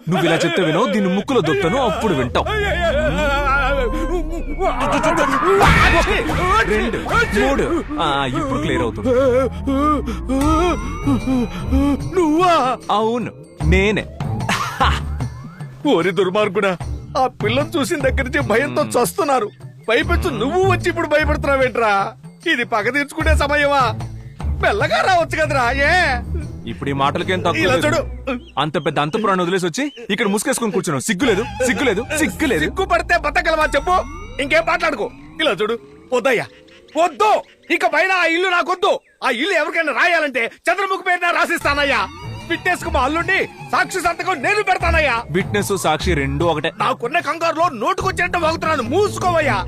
నువ్వు ఇలా చెప్తే వినో, దీన్ని ముక్కులో దొక్కుతాను, అప్పుడు వింటావు. 2 3 ఇప్పుడు క్లియర్ అవుతుంది. నువ్వా? అవును, నేనే. ఓరి దుర్మార్గుడా, ఆ పిల్లని చూసిన దగ్గర నుంచి భయంతో చస్తున్నారు. పైపెచ్చు నువ్వు వచ్చి ఇప్పుడు భయపడుతున్నావేంట్రా? ఇది పగ తీర్చుకునే సమయమా? మెల్లగా రావచ్చు కదరా. ఇప్పుడు ఈ మాటలకేం తక్కువ. అంత పెద్ద అంతపురాన్ని వదిలేసి వచ్చి ఇక్కడ ముసుకేసుకుని కూర్చున్నావు. సిగ్గులేదు? సిగ్గులేదు? సిగ్గులేదు? సిగ్గు పడితే బతకలమా చెప్పు? ఇంకేం మాట్లాడుకో. ఇలా చూడు, వద్దయ్యా, వద్దు. ఇక పైన ఆ ఇల్లు నాకొద్దు. ఆ ఇల్లు ఎవరికైనా రాయాలంటే చంద్రముఖి పేరున రాసిస్తానయ్యా. విట్నెస్ కు మా అల్లుండి సాక్షి సంతకం నేను పెడతానయ్యా. విట్నెస్ సాక్షి 2 ఒకటే. నాకున్న కంగారులో నోటుకొచ్చినట్టు వాగుతున్నాను. మూసుకోవయ్యా.